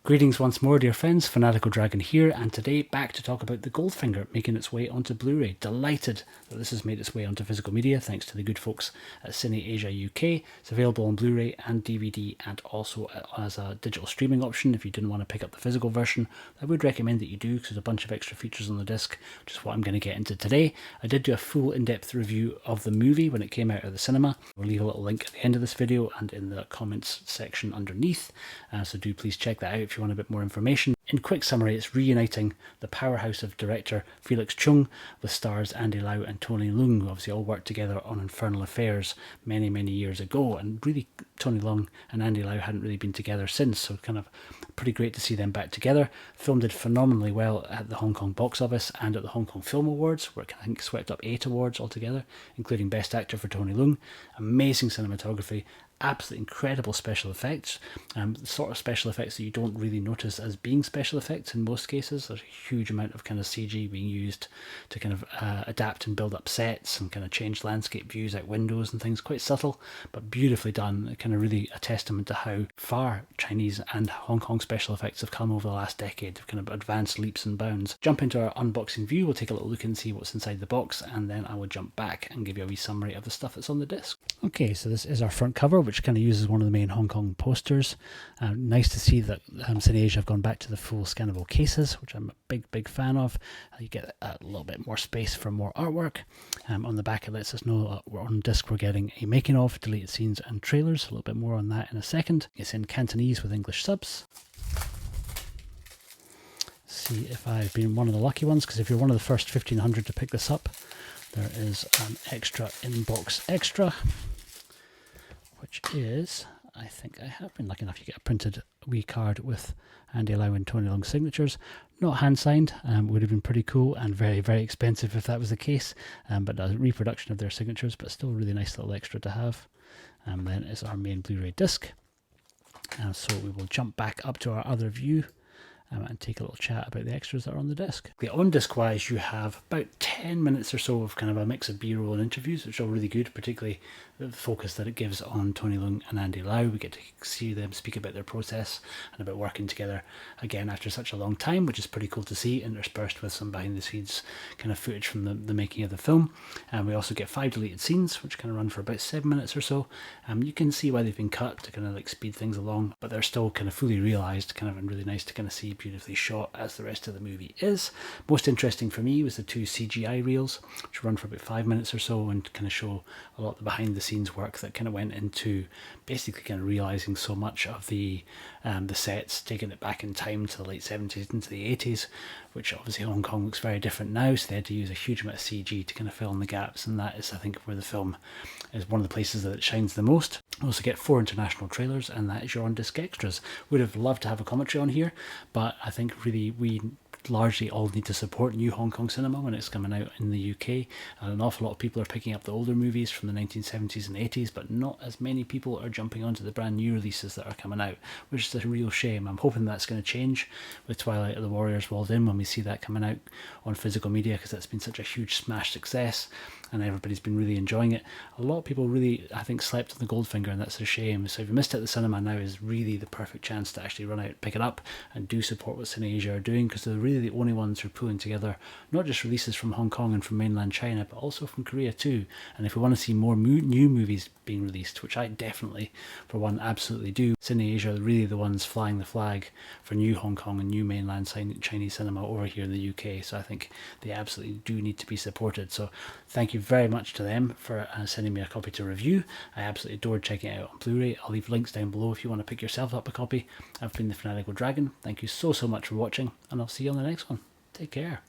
Greetings once more, dear friends. Fanatical Dragon here, and today back to talk about the Goldfinger making its way onto Blu-ray. Delighted that this has made its way onto physical media thanks to the good folks at Cine Asia UK. It's available on Blu-ray and DVD and also as a digital streaming option if you didn't want to pick up the physical version. I would recommend that you do because there's a bunch of extra features on the disc, which is what I'm going to get into today. I did do a full in-depth review of the movie when it came out of the cinema. I'll leave a little link at the end of this video and in the comments section underneath, so do please check that out if you want a bit more information. In quick summary, it's reuniting the powerhouse of director Felix Chong with stars Andy Lau and Tony Leung, who obviously all worked together on Infernal Affairs many, many years ago, and really Tony Leung and Andy Lau hadn't really been together since, so kind of pretty great to see them back together. Film did phenomenally well at the Hong Kong box office and at the Hong Kong Film Awards, where it I think swept up 8 awards altogether, including Best Actor for Tony Leung. Amazing cinematography, absolutely incredible special effects, the sort of special effects that you don't really notice as being special effects in most cases. There's a huge amount of kind of CG being used to kind of adapt and build up sets and kind of change landscape views out windows and things. Quite subtle but beautifully done, kind of really a testament to how far Chinese and Hong Kong special effects have come over the last decade. They've kind of advanced leaps and bounds. Jump into our unboxing view, we'll take a little look and see what's inside the box, and then I will jump back and give you a wee summary of the stuff that's on the disc. Okay, so this is our front cover, which kind of uses one of the main Hong Kong posters. Nice to see that Cine Asia have gone back to the full scannable cases, which I'm a big fan of. You get a little bit more space for more artwork. On the back it lets us know we're on disc we're getting a making of, deleted scenes and trailers. A little bit more on that in a second. It's in Cantonese with English subs. See if I've been one of the lucky ones, because if you're one of the first 1,500 to pick this up, there is an extra inbox extra, which is, I think I have been lucky enough, you get a printed wee card with Andy Lau and Tony Leung's signatures. Not hand signed, would have been pretty cool and very expensive if that was the case, but a reproduction of their signatures, but still a really nice little extra to have. Then is our main Blu-ray disc. So we will jump back up to our other view and take a little chat about the extras that are on the disc. The on disc wise, you have about 10 minutes or so of kind of a mix of B-roll and interviews, which are really good, particularly the focus that it gives on Tony Leung and Andy Lau. We get to see them speak about their process and about working together again after such a long time, which is pretty cool to see, interspersed with some behind the scenes kind of footage from the making of the film. And we also get 5 deleted scenes, which kind of run for about 7 minutes or so. You can see why they've been cut to kind of like speed things along, but they're still kind of fully realised, kind of, and really nice to kind of see, beautifully shot as the rest of the movie is. Most interesting for me was the 2 CGI reels, which run for about 5 minutes or so and kind of show a lot of the behind the scenes work that kind of went into basically kind of realising so much of the sets, taking it back in time to the late 70s into the 80s, which obviously Hong Kong looks very different now, so they had to use a huge amount of CG to kind of fill in the gaps, and that is, I think, where the film is one of the places that it shines the most. You also get 4 international trailers, and that is your on-disc extras. Would have loved to have a commentary on here, but I think really we largely all need to support new Hong Kong cinema when it's coming out in the UK. And an awful lot of people are picking up the older movies from the 1970s and 80s, but not as many people are jumping onto the brand new releases that are coming out, which is a real shame. I'm hoping that's going to change with Twilight of the Warriors Walled In when we see that coming out on physical media, because that's been such a huge smash success and everybody's been really enjoying it. A lot of people really, I think, slept on the Goldfinger, and that's a shame. So if you missed it at the cinema, now is really the perfect chance to actually run out, pick it up, and do support what Cine Asia are doing, because they're really the only ones who are pulling together not just releases from Hong Kong and from mainland China, but also from Korea too. And if we want to see more new movies being released, which I definitely, for one, absolutely do, Cine Asia are really the ones flying the flag for new Hong Kong and new mainland Chinese cinema over here in the UK. So I think they absolutely do need to be supported. So thank you very much to them for sending me a copy to review. I absolutely adored checking it out on Blu-ray. I'll leave links down below if you want to pick yourself up a copy. I've been the Fanatical Dragon. Thank you so much for watching, and I'll see you on the next one. Take care.